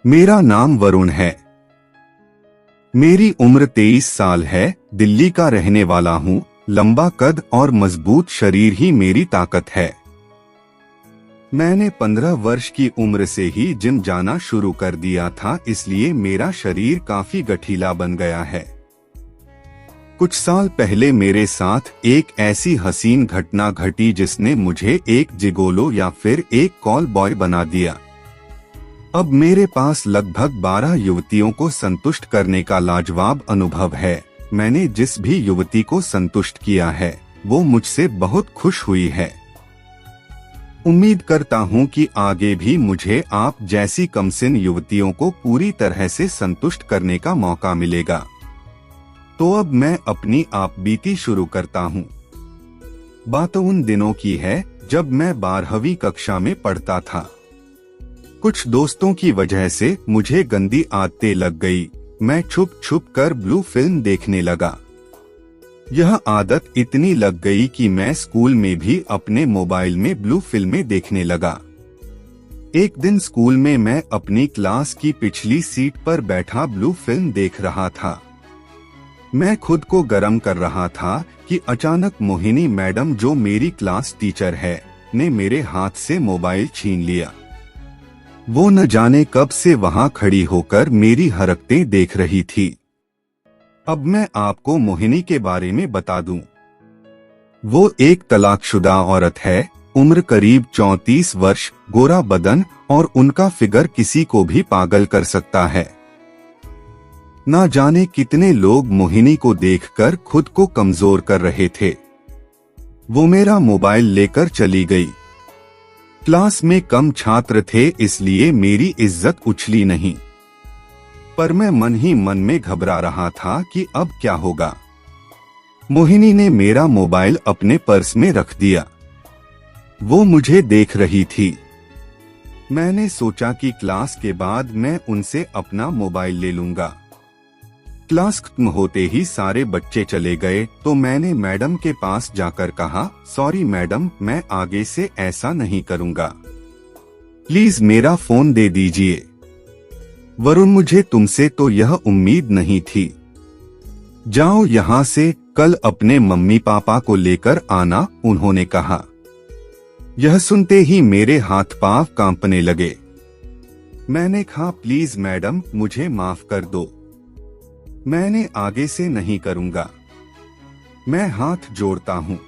मेरा नाम वरुण है। मेरी उम्र 23 साल है। दिल्ली का रहने वाला हूँ। लंबा कद और मजबूत शरीर ही मेरी ताकत है। मैंने 15 वर्ष की उम्र से ही जिम जाना शुरू कर दिया था, इसलिए मेरा शरीर काफी गठीला बन गया है। कुछ साल पहले मेरे साथ एक ऐसी हसीन घटना घटी जिसने मुझे एक जिगोलो या फिर एक कॉल बॉय बना दिया। अब मेरे पास लगभग 12 युवतियों को संतुष्ट करने का लाजवाब अनुभव है। मैंने जिस भी युवती को संतुष्ट किया है वो मुझसे बहुत खुश हुई है। उम्मीद करता हूँ कि आगे भी मुझे आप जैसी कमसिन युवतियों को पूरी तरह से संतुष्ट करने का मौका मिलेगा। तो अब मैं अपनी आपबीती शुरू करता हूँ। बात उन दिनों की है जब मैं 12वीं कक्षा में पढ़ता था। कुछ दोस्तों की वजह से मुझे गंदी आदतें लग गई। मैं छुप छुप कर ब्लू फिल्म देखने लगा। यह आदत इतनी लग गई कि मैं स्कूल में भी अपने मोबाइल में ब्लू फिल्में देखने लगा। एक दिन स्कूल में मैं अपनी क्लास की पिछली सीट पर बैठा ब्लू फिल्म देख रहा था। मैं खुद को गर्म कर रहा था कि अचानक मोहिनी मैडम, जो मेरी क्लास टीचर है, ने मेरे हाथ से मोबाइल छीन लिया। वो न जाने कब से वहां खड़ी होकर मेरी हरकतें देख रही थी। अब मैं आपको मोहिनी के बारे में बता दूं। वो एक तलाकशुदा औरत है। उम्र करीब 34 वर्ष, गोरा बदन और उनका फिगर किसी को भी पागल कर सकता है। ना जाने कितने लोग मोहिनी को देखकर खुद को कमजोर कर रहे थे। वो मेरा मोबाइल लेकर चली गई। क्लास में कम छात्र थे, इसलिए मेरी इज्जत उछली नहीं, पर मैं मन ही मन में घबरा रहा था कि अब क्या होगा। मोहिनी ने मेरा मोबाइल अपने पर्स में रख दिया। वो मुझे देख रही थी। मैंने सोचा कि क्लास के बाद मैं उनसे अपना मोबाइल ले लूंगा। क्लास खत्म होते ही सारे बच्चे चले गए तो मैंने मैडम के पास जाकर कहा, सॉरी मैडम, मैं आगे से ऐसा नहीं करूंगा। प्लीज मेरा फोन दे दीजिए। वरुण, मुझे तुमसे तो यह उम्मीद नहीं थी। जाओ यहाँ से, कल अपने मम्मी पापा को लेकर आना, उन्होंने कहा। यह सुनते ही मेरे हाथ पांव कांपने लगे। मैंने कहा, प्लीज मैडम, मुझे माफ कर दो, मैंने आगे से नहीं करूंगा, मैं हाथ जोड़ता हूँ।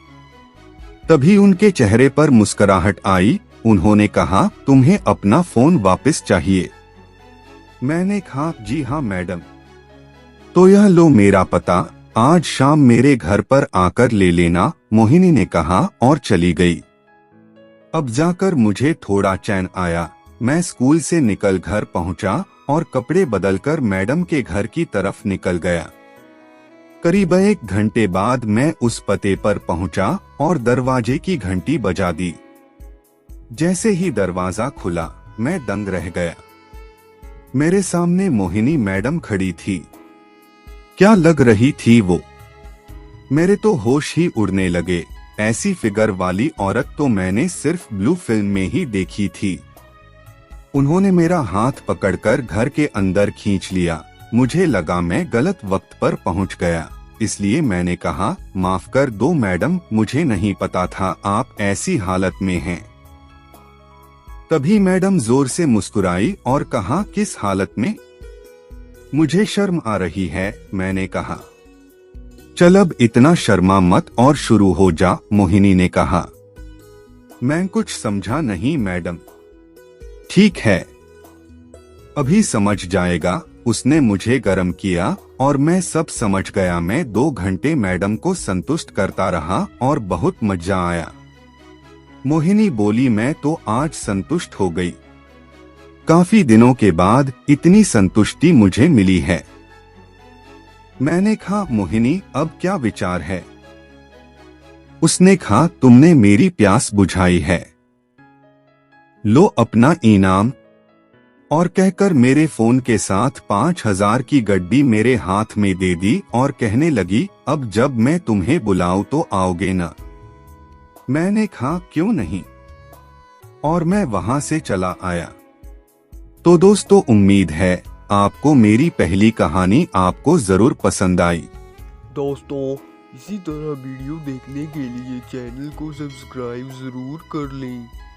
तभी उनके चेहरे पर मुस्कुराहट आई। उन्होंने कहा, तुम्हें अपना फोन वापस चाहिए? मैंने कहा, जी हाँ मैडम। तो यह लो मेरा पता, आज शाम मेरे घर पर आकर ले लेना, मोहिनी ने कहा और चली गई। अब जाकर मुझे थोड़ा चैन आया। मैं स्कूल से निकल घर पहुंचा और कपड़े बदलकर मैडम के घर की तरफ निकल गया। करीब 1 घंटे बाद मैं उस पते पर पहुंचा और दरवाजे की घंटी बजा दी। जैसे ही दरवाजा खुला, मैं दंग रह गया। मेरे सामने मोहिनी मैडम खड़ी थी। क्या लग रही थी वो! मेरे तो होश ही उड़ने लगे। ऐसी फिगर वाली औरत तो मैंने सिर्फ ब्लू फिल्म में ही देखी थी। उन्होंने मेरा हाथ पकड़कर घर के अंदर खींच लिया। मुझे लगा मैं गलत वक्त पर पहुंच गया, इसलिए मैंने कहा, माफ कर दो मैडम, मुझे नहीं पता था आप ऐसी हालत में हैं। तभी मैडम जोर से मुस्कुराई और कहा, किस हालत में? मुझे शर्म आ रही है, मैंने कहा। चल अब इतना शर्मा मत और शुरू हो जा, मोहिनी ने कहा। मैं कुछ समझा नहीं मैडम। ठीक है, अभी समझ जाएगा। उसने मुझे गर्म किया और मैं सब समझ गया। मैं 2 घंटे मैडम को संतुष्ट करता रहा और बहुत मजा आया। मोहिनी बोली, मैं तो आज संतुष्ट हो गई। काफी दिनों के बाद इतनी संतुष्टि मुझे मिली है। मैंने कहा, मोहिनी अब क्या विचार है? उसने कहा, तुमने मेरी प्यास बुझाई है, लो अपना इनाम। और कहकर मेरे फोन के साथ 5000 की गड्डी मेरे हाथ में दे दी और कहने लगी, अब जब मैं तुम्हें बुलाऊं तो आओगे ना? मैंने कहा, क्यों नहीं, और मैं वहां से चला आया। तो दोस्तों उम्मीद है आपको मेरी पहली कहानी आपको जरूर पसंद आई। दोस्तों इसी तरह वीडियो देखने के लिए चैनल को सब्सक्राइब जरूर कर लें।